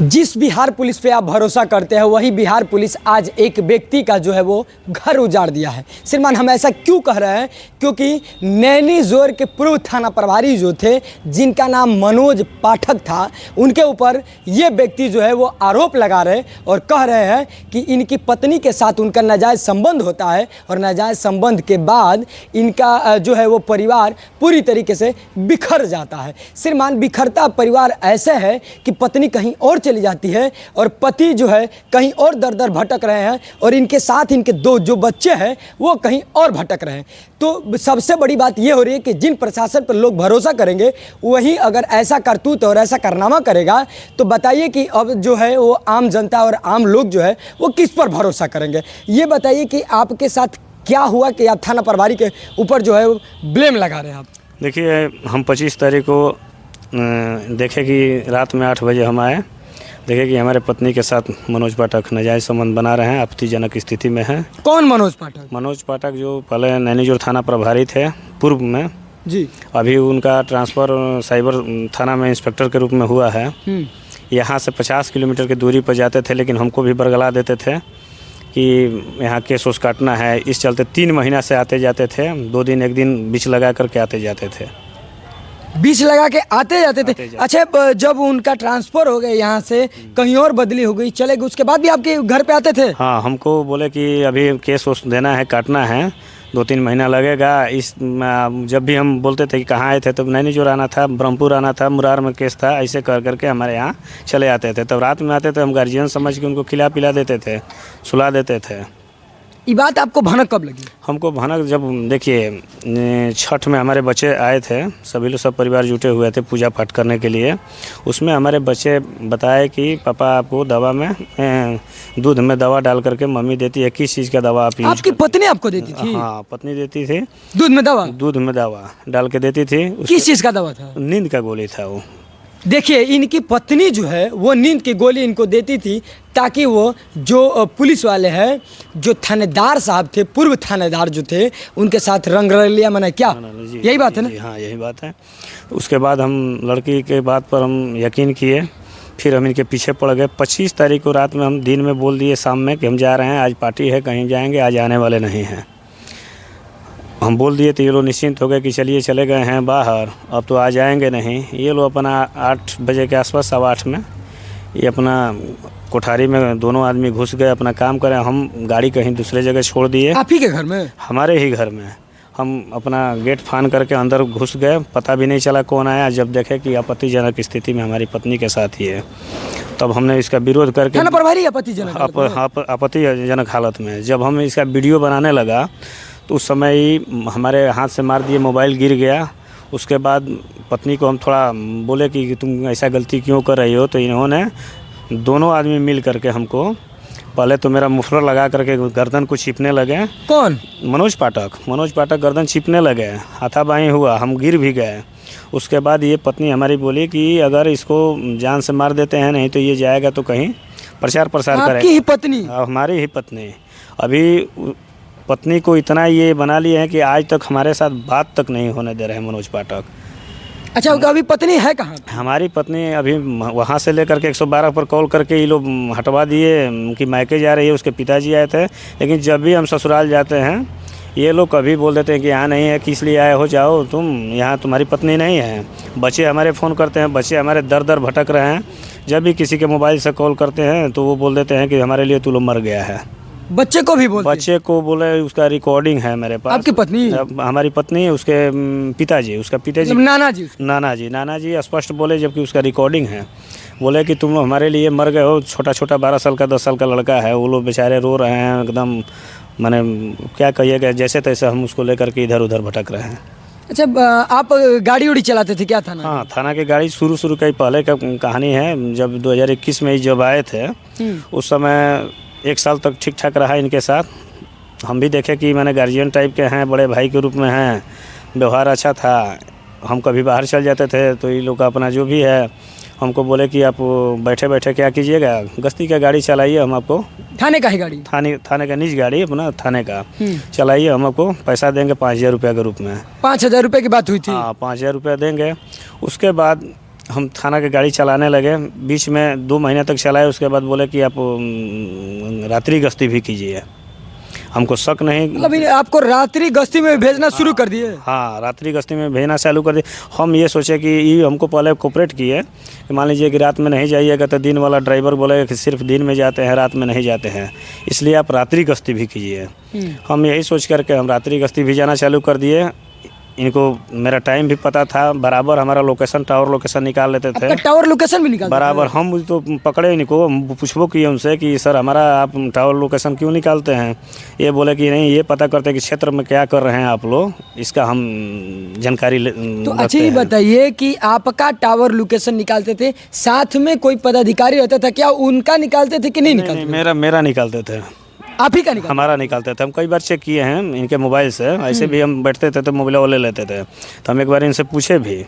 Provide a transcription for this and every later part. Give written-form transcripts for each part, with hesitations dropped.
जिस बिहार पुलिस पे आप भरोसा करते हैं वही बिहार पुलिस आज एक व्यक्ति का जो है वो घर उजाड़ दिया है। श्रीमान, हम ऐसा क्यों कह रहे हैं? क्योंकि नैनी जोर के पूर्व थाना प्रभारी जो थे, जिनका नाम मनोज पाठक था, उनके ऊपर ये व्यक्ति जो है वो आरोप लगा रहे और कह रहे हैं कि इनकी पत्नी के साथ उनका नाजायज़ संबंध होता है और नाजायज़ संबंध के बाद इनका जो है वो परिवार पूरी तरीके से बिखर जाता है। श्रीमान, बिखरता परिवार ऐसे है कि पत्नी कहीं और चली जाती है और पति जो है कहीं और दर दर भटक रहे हैं और इनके साथ इनके दो जो बच्चे हैं वो कहीं और भटक रहे हैं। तो सबसे बड़ी बात ये हो रही है कि जिन प्रशासन पर लोग भरोसा करेंगे वही अगर ऐसा करतूत और ऐसा कारनामा करेगा तो बताइए कि अब जो है वो आम जनता और आम लोग जो है वो किस पर भरोसा करेंगे? ये बताइए कि आपके साथ क्या हुआ कि आप थाना प्रभारी के ऊपर जो है वो ब्लेम लगा रहे हैं आप? देखिए, हम 25 तारीख को देखे कि रात में 8 बजे हम आए, देखे कि हमारे पत्नी के साथ मनोज पाठक नाजायज़ संबंध बना रहे हैं, आपत्तिजनक स्थिति में है। कौन मनोज पाठक? मनोज पाठक जो पहले नैनीजोर थाना प्रभारी थे पूर्व में जी, अभी उनका ट्रांसफ़र साइबर थाना में इंस्पेक्टर के रूप में हुआ है। यहाँ से 50 किलोमीटर की दूरी पर जाते थे, लेकिन हमको भी बरगला देते थे कि यहाँ केस उस काटना है। इस चलते 3 महीना से आते जाते थे, 2 दिन 1 दिन बीच लगा करके आते जाते थे, बीच लगा के आते जाते थे। अच्छा, जब उनका ट्रांसफ़र हो गया यहाँ से कहीं और बदली हो गई, चले गए, उसके बाद भी आपके घर पे आते थे? हाँ, हमको बोले कि अभी केस उस देना है, काटना है, 2-3 महीना लगेगा। इस जब भी हम बोलते थे कि कहाँ आए थे, तो नैनीजोर आना था, ब्रह्मपुर आना था, मुरार में केस था, ऐसे कर करके हमारे यहाँ चले आते थे। तब रात में आते थे, हम गार्जियन समझ के उनको खिला पिला देते थे, सुला देते थे। ये बात आपको भनक कब लगी? हमको भनक जब देखिए छठ में हमारे बच्चे आए थे, सभी लोग सब परिवार जुटे हुए थे पूजा पाठ करने के लिए। उसमें हमारे बच्चे बताए कि पापा आपको दवा में दूध में दवा डाल करके मम्मी देती है, किस चीज़ का दवा आप यूज? आपकी पत्नी आपको देती थी? हाँ, पत्नी देती थी। दूध में दवा? दूध में दवा डाल के देती थी। किस चीज़ का दवा था? नींद का गोली था वो। देखिए, इनकी पत्नी जो है वो नींद की गोली इनको देती थी ताकि वो जो पुलिस वाले हैं, जो थानेदार साहब थे, पूर्व थानेदार जो थे, उनके साथ रंगरलिया मना क्या? यही बात है ना? हाँ, यही बात है। उसके बाद हम लड़की के बात पर हम यकीन किए, फिर हम इनके पीछे पड़ गए। 25 तारीख को रात में हम दिन में बोल दिए शाम में कि हम जा रहे हैं, आज पार्टी है, कहीं जाएंगे, आज आने वाले नहीं हैं। हम बोल दिए तो ये लोग निश्चिंत हो गए कि चलिए चले गए हैं बाहर, अब तो आ जाएंगे नहीं। ये लोग अपना 8 बजे के आसपास, 8:15 में ये अपना कोठारी में दोनों आदमी घुस गए, अपना काम करें। हम गाड़ी कहीं दूसरे जगह छोड़ दिए। आप ही के घर में? हमारे ही घर में। हम अपना गेट फान करके अंदर घुस गए, पता भी नहीं चला कौन आया। जब देखे कि आपत्तिजनक स्थिति में हमारी पत्नी के साथ ही है, तब हमने इसका विरोध करके थाना प्रभारी आपत्तिजनक हालत में जब हम इसका वीडियो बनाने लगा तो उस समय ही हमारे हाथ से मार दिए, मोबाइल गिर गया। उसके बाद पत्नी को हम थोड़ा बोले कि तुम ऐसा गलती क्यों कर रही हो, तो इन्होंने दोनों आदमी मिल करके हमको पहले तो मेरा मुफलर लगा करके गर्दन को छिपने लगे। कौन? मनोज पाठक गर्दन छिपने लगे, हाथापाई हुआ, हम गिर भी गए। उसके बाद ये पत्नी हमारी बोली कि अगर इसको जान से मार देते हैं, नहीं तो ये जाएगा तो कहीं प्रचार करेगा। आपकी ही पत्नी? हमारी ही पत्नी। अभी पत्नी को इतना ये बना लिए हैं कि आज तक हमारे साथ बात तक नहीं होने दे रहे हैं मनोज पाठक। अच्छा, अभी पत्नी है कहाँ? हमारी पत्नी अभी वहाँ से लेकर के 112 पर कॉल करके ये लोग हटवा दिए कि मायके जा रही है। उसके पिताजी आए थे, लेकिन जब भी हम ससुराल जाते हैं ये लोग कभी बोल देते हैं कि यहाँ नहीं है, किस लिए आए हो, जाओ तुम, यहाँ तुम्हारी पत्नी नहीं है। बच्चे हमारे फ़ोन करते हैं, बच्चे हमारे दर दर भटक रहे हैं। जब भी किसी के मोबाइल से कॉल करते हैं तो वो बोल देते हैं कि हमारे लिए तू लोग मर गया है। बच्चे को भी बोलते? बच्चे को बोले, उसका रिकॉर्डिंग है मेरे पास। आपकी पत्नी? हमारी पत्नी, उसके पिताजी, उसका पिताजी, नाना जी स्पष्ट बोले, जबकि उसका रिकॉर्डिंग है। बोले कि तुम हमारे लिए मर गए हो। छोटा 12 साल का 10 साल का लड़का है, वो लोग बेचारे रो रहे हैं एकदम, माने क्या कहिएगा, जैसे तैसे हम उसको लेकर के इधर उधर भटक रहे हैं। अच्छा, आप गाड़ी उड़ी चलाते थे क्या थाना? हाँ, थाना की गाड़ी शुरू का ही पहले का कहानी है। जब 2021 में जब आए थे उस समय 1 साल तक ठीक ठाक रहा इनके साथ। हम भी देखे कि मैंने गार्जियन टाइप के हैं, बड़े भाई के रूप में हैं, व्यवहार अच्छा था। हम कभी बाहर चल जाते थे तो ये लोग का अपना जो भी है, हमको बोले कि आप बैठे बैठे क्या कीजिएगा, गश्ती का गाड़ी चलाइए, हम आपको थाने का ही गाड़ी, थाने का निज गाड़ी अपना थाने का चलाइए, हम आपको पैसा देंगे 5,000 रुपये के रूप में। 5,000 रुपये की बात हुई थी? हाँ, 5,000 रुपये देंगे। उसके बाद हम थाना की गाड़ी चलाने लगे, बीच में 2 महीने तक चलाए। उसके बाद बोले कि आप रात्रि गश्ती भी कीजिए। हमको शक नहीं, मतलब आपको रात्रि गश्ती में भेजना शुरू कर दिए? हाँ, रात्रि गश्ती में भेजना चालू कर दिए। हम ये सोचे कि ये हमको पहले कोऑपरेट किए कि मान लीजिए कि रात में नहीं जाइएगा तो दिन वाला ड्राइवर बोलेगा कि सिर्फ दिन में जाते हैं, रात में नहीं जाते हैं, इसलिए आप रात्रि गश्ती भी कीजिए। हम यही सोच करके हम रात्रि गश्ती भी जाना चालू कर दिए। इनको मेरा टाइम भी पता था, बराबर हमारा लोकेशन, टावर लोकेशन निकाल लेते थे। टावर लोकेशन भी निकाल बराबर हम तो पकड़े इनको, हम पूछबो किए उनसे कि सर हमारा आप टावर लोकेशन क्यों निकालते हैं? ये बोले कि नहीं, ये पता करते हैं कि क्षेत्र में क्या कर रहे हैं आप लोग, इसका हम जानकारी तो अच्छा ये बताइए कि आपका टावर लोकेशन निकालते थे, साथ में कोई पदाधिकारी रहता था क्या? उनका निकालते थे कि नहीं निकालते? मेरा निकालते थे। आप ही का निकाल? हमारा निकालते थे। हम कई बार चेक किए हैं इनके मोबाइल से, ऐसे भी हम बैठते थे तो मोबाइल वाले लेते थे। तो हम एक बार इनसे पूछे भी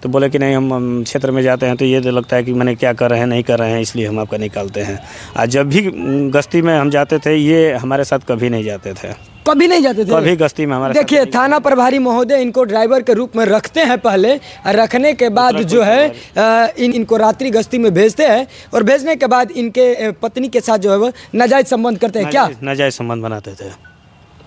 तो बोले कि नहीं, हम क्षेत्र में जाते हैं तो ये लगता है कि मैंने क्या कर रहे हैं, नहीं कर रहे हैं, इसलिए हम आपका निकालते हैं। आज जब भी गश्ती में हम जाते थे, ये हमारे साथ कभी नहीं जाते थे। कभी नहीं जाते थे? कभी गश्ती में हमारे देखिए, थाना प्रभारी महोदय इनको ड्राइवर के रूप में रखते हैं पहले, रखने के बाद जो है इनको रात्रि गश्ती में भेजते हैं, और भेजने के बाद इनके पत्नी के साथ जो है वो नाजायज संबंध करते हैं। क्या नाजायज संबंध बनाते थे?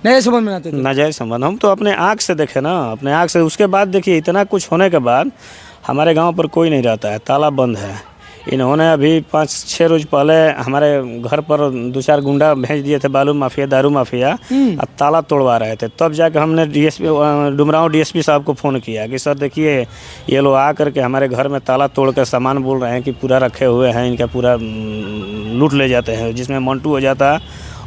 नए संबंध बनाते थे? नाजायज संबंध हम तो अपने आँख से देखे ना, अपने आँख से। उसके बाद देखिए, इतना कुछ होने के बाद हमारे गांव पर कोई नहीं रहता है, ताला बंद है। इन्होंने अभी 5-6 रोज पहले हमारे घर पर 2-4 गुंडा भेज दिए थे, बालू माफिया, दारू माफिया, और ताला तोड़वा रहे थे। तब जाके हमने डुमरांव डीएसपी साहब को फ़ोन किया कि सर देखिए, ये लोग आ करके हमारे घर में ताला तोड़ कर सामान बोल रहे हैं कि पूरा रखे हुए हैं, इनका पूरा लूट ले जाते हैं, जिसमें मंटू हो जाता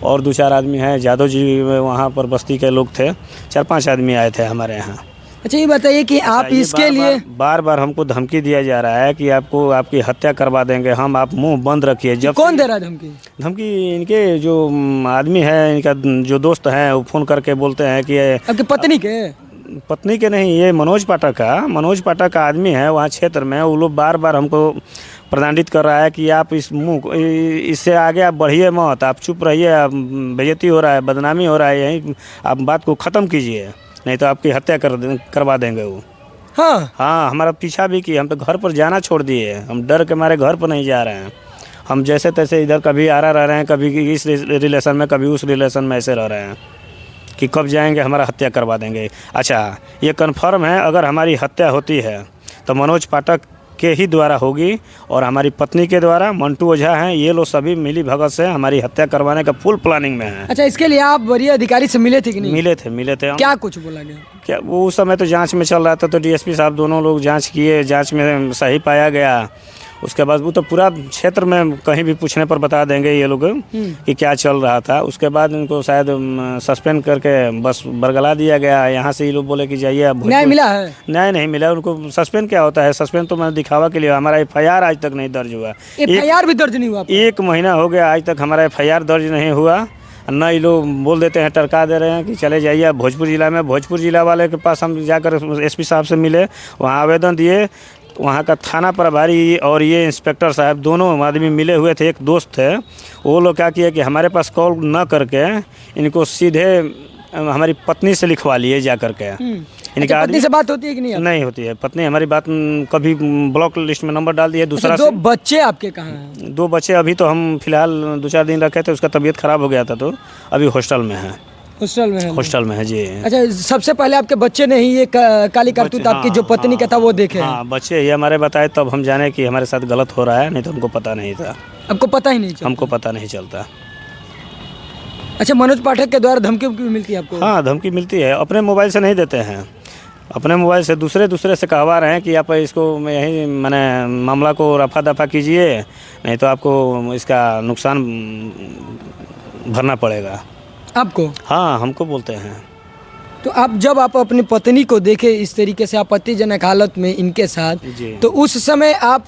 और 2-4 आदमी हैं, जादव जी वहाँ पर बस्ती के लोग थे, 4-5 आदमी आए थे हमारे यहाँ। अच्छा ये बताइए कि आप इसके लिए बार बार हमको धमकी दिया जा रहा है कि आपको आपकी हत्या करवा देंगे हम, आप मुंह बंद रखिए। जब कौन दे रहा है धमकी? धमकी इनके जो आदमी है, इनका जो दोस्त है, वो फ़ोन करके बोलते हैं कि आपकी पत्नी के नहीं, ये मनोज पाठक का आदमी है वहाँ क्षेत्र में। वो लोग बार बार हमको प्रताड़ित कर रहा है कि आप इससे आगे आप बढ़िए मत, आप चुप रहिए, आप बेइज्जती हो रहा है, बदनामी हो रहा है, यहीं आप बात को ख़त्म कीजिए, नहीं तो आपकी हत्या करवा देंगे वो। हाँ, हमारा पीछा भी किए। हम तो घर पर जाना छोड़ दिए, हम डर के हमारे घर पर नहीं जा रहे हैं। हम जैसे तैसे इधर कभी आ रह रहे हैं, कभी इस रिलेशन में, कभी उस रिलेशन में ऐसे रह रहे हैं कि कब जाएंगे हमारा हत्या करवा देंगे। अच्छा, ये कन्फर्म है, अगर हमारी हत्या होती है तो मनोज पाठक के ही द्वारा होगी, और हमारी पत्नी के द्वारा। मंटू ओझा हैं, ये लोग सभी मिली भगत से हमारी हत्या करवाने का फुल प्लानिंग में है। अच्छा, इसके लिए आप वरीय अधिकारी से मिले थे कि नहीं? मिले थे। क्या कुछ बोला गया? क्या वो उस समय तो जांच में चल रहा था, तो डीएसपी साहब दोनों लोग जांच किए, जांच में सही पाया गया। उसके बाद वो तो पूरा क्षेत्र में कहीं भी पूछने पर बता देंगे ये लोग कि क्या चल रहा था। उसके बाद इनको शायद सस्पेंड करके बस बरगला दिया गया। यहाँ से ये लोग बोले कि जाइए आप। न्याय मिला है? न्याय नहीं मिला उनको। सस्पेंड क्या होता है? सस्पेंड तो मैंने दिखावा के लिए, हमारा एफआईआर आज तक नहीं दर्ज हुआ। एफआईआर भी दर्ज नहीं हुआ? 1 महीना हो गया, आज तक हमारा एफआईआर दर्ज नहीं हुआ। न ये लोग बोल देते हैं, टरका दे रहे हैं कि चले जाइए आप भोजपुर जिला में। भोजपुर जिला वाले के पास हम जाकर एसपी साहब से मिले, वहाँ आवेदन दिए। वहाँ का थाना प्रभारी और ये इंस्पेक्टर साहब दोनों आदमी मिले हुए थे, एक दोस्त थे। वो लोग क्या किए कि हमारे पास कॉल न करके इनको सीधे हमारी पत्नी से लिखवा लिए जा करके। इनका पत्नी से बात होती है कि नहीं? नहीं होती है। पत्नी हमारी बात कभी ब्लॉक लिस्ट में नंबर डाल दिए। दूसरा 2 बच्चे आपके कहाँ हैं? 2 बच्चे अभी तो हम फिलहाल 2-4 दिन रखे थे, उसका तबीयत खराब हो गया था, तो अभी हॉस्टल में है। हॉस्टल में है जी। अच्छा, सबसे पहले आपके बच्चे ने ही ये काली करतूत आपकी जो पत्नी का था वो देखे? हाँ, बच्चे ही हमारे बताए, तब हम जाने कि हमारे साथ गलत हो रहा है, नहीं तो हमको पता नहीं था। आपको पता ही नहीं चलता? हमको पता नहीं चलता। अच्छा, मनोज पाठक के द्वारा धमकी मिलती है आपको? हाँ, धमकी मिलती है। अपने मोबाइल से नहीं देते हैं, अपने मोबाइल से दूसरे से कहवा रहे हैं कि आप इसको यही मैंने मामला को रफा दफा कीजिए, नहीं तो आपको इसका नुकसान भरना पड़ेगा आपको। हाँ, हमको बोलते हैं। तो जब आप अपनी पत्नी को देखे इस तरीके से आपत्तिजनक हालत में इनके साथ, तो उस समय आप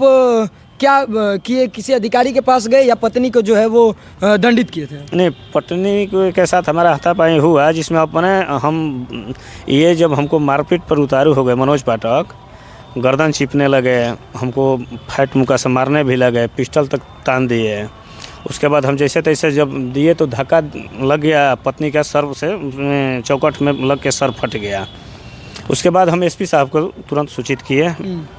क्या किए? किसी अधिकारी के पास गए या पत्नी को जो है वो दंडित किए थे? नहीं, पत्नी के साथ हमारा हाथापाई हुआ, जिसमें हम ये जब हमको मारपीट पर उतारू हो गए, मनोज पाठक गर्दन चिपने लगे, हमको फैट मुका से मारने भी लगे, पिस्टल तक तान दिए। उसके बाद हम जैसे तैसे जब दिए तो धक्का लग गया पत्नी का सर से, चौकट में लग के सर फट गया। उसके बाद हम एसपी साहब को तुरंत सूचित किए,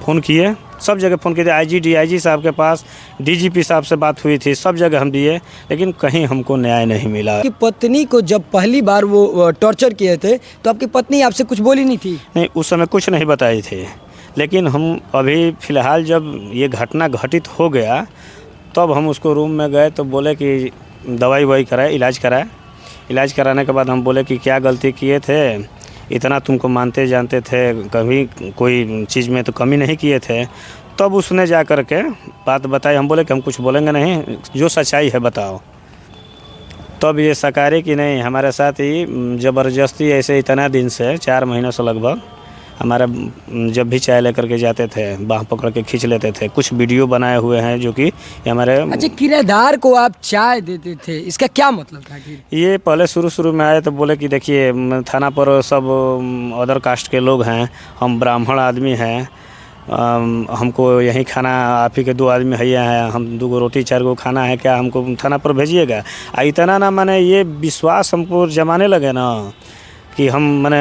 फ़ोन किए, सब जगह फ़ोन किए, आईजी डीआईजी साहब के पास, डीजीपी साहब से बात हुई थी, सब जगह हम दिए, लेकिन कहीं हमको न्याय नहीं मिला। आपकी पत्नी को जब पहली बार वो टॉर्चर किए थे तो आपकी पत्नी आपसे कुछ बोली नहीं थी? नहीं, उस समय कुछ नहीं बताई थी, लेकिन हम अभी फ़िलहाल जब ये घटना घटित हो गया तब हम उसको रूम में गए तो बोले कि दवाई ववाई कराए, इलाज कराए। इलाज कराने के बाद हम बोले कि क्या गलती किए थे, इतना तुमको मानते जानते थे, कभी कोई चीज़ में तो कमी नहीं किए थे। तब उसने जा कर के बात बताई। हम बोले कि हम कुछ बोलेंगे नहीं, जो सच्चाई है बताओ। तब ये सकारे कि नहीं, हमारे साथ ही ज़बरदस्ती ऐसे इतना दिन से 4 महीनों से लगभग हमारा जब भी चाय लेकर के जाते थे बाह पकड़ के खींच लेते थे। कुछ वीडियो बनाए हुए हैं जो कि हमारे। अच्छा, किराएदार को आप चाय देते थे, इसका क्या मतलब था? ये पहले शुरू में आए तो बोले कि देखिए थाना पर सब अदर कास्ट के लोग हैं, हम ब्राह्मण आदमी हैं, हमको यहीं खाना, आप ही के 2 आदमी है हैं, हम 2 रोटी 4 गो खाना है, क्या हमको थाना पर भेजिएगा? इतना ना माने ये विश्वास हमको जमाने लगे ना कि हम माने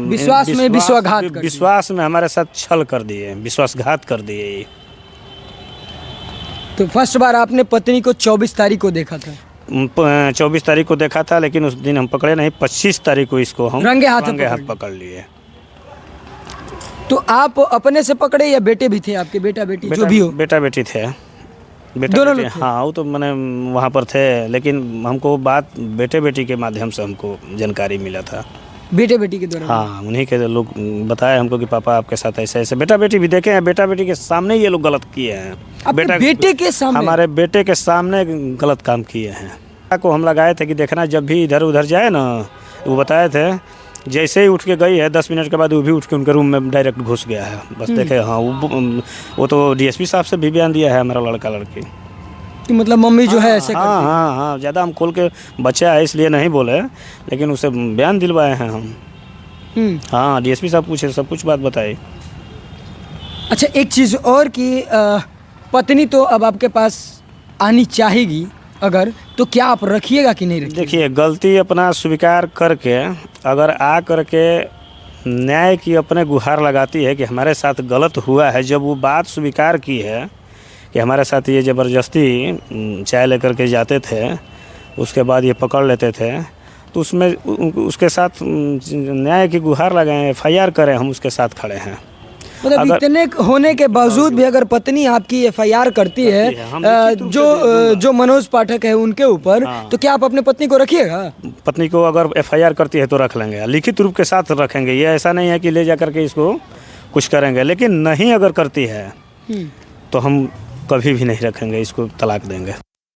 विश्वास में विश्वास में हमारे साथ छल कर दिए, विश्वासघात कर दिए। तो फर्स्ट बार आपने पत्नी को 24 तारीख को देखा था? 24 तारीख को देखा था, लेकिन उस दिन हम पकड़े नहीं। 25 तारीख को इसको हम रंगे हाथ पकड़ लिए। तो आप अपने से पकड़े या बेटे भी थे आपके? बेटा बेटी जो भी हो? बेटा बेटी थे, दोनों लोग थे? हाँ, वो तो मैंने वहाँ पर थे, लेकिन हमको बात बेटे बेटी के माध्यम से हमको जानकारी मिला था। बेटे बेटी के द्वारा? हाँ, उन्हीं के लोग बताए हमको कि पापा आपके साथ ऐसे ऐसे। बेटा बेटी भी देखे हैं, बेटा बेटी के सामने ये लोग गलत किए हैं। बेटे के सामने? हमारे बेटे के सामने गलत काम किए हैं। को हम लगाए थे कि देखना जब भी इधर उधर जाए ना, वो बताए थे जैसे ही उठ के गई है 10 मिनट के बाद वो भी उठ के उनके रूम में डायरेक्ट घुस गया है। बस देखे। हाँ, वो तो डीएसपी साहब से भी बयान दिया है हमारा लड़का लड़की कि मतलब मम्मी जो है ऐसे करती है। हाँ, ज़्यादा हम खोल के बच्चा है इसलिए नहीं बोले, लेकिन उसे बयान दिलवाए हैं हम। हाँ, डीएसपी साहब पूछे, सब कुछ बात बताई। अच्छा, एक चीज़ और कि पत्नी तो अब आपके पास आनी चाहेगी, अगर तो क्या आप रखिएगा कि नहीं रखिएगा? देखिए, गलती अपना स्वीकार करके अगर आ करके न्याय की अपने गुहार लगाती है कि हमारे साथ गलत हुआ है, जब वो बात स्वीकार की है कि हमारे साथ ये ज़बरदस्ती चाय लेकर के जाते थे, उसके बाद ये पकड़ लेते थे, तो उसमें उसके साथ न्याय की गुहार लगाएं, FIR करें, हम उसके साथ खड़े हैं। मतलब इतने होने के बावजूद भी अगर पत्नी आपकी FIR करती है जो मनोज पाठक है उनके ऊपर, तो क्या आप अपने पत्नी को रखिएगा? पत्नी को अगर FIR करती है तो रख लेंगे, लिखित रूप के साथ रखेंगे। ये ऐसा नहीं है कि ले जा करके इसको कुछ करेंगे, लेकिन नहीं अगर करती है तो हम कभी भी नहीं रखेंगे, इसको तलाक देंगे।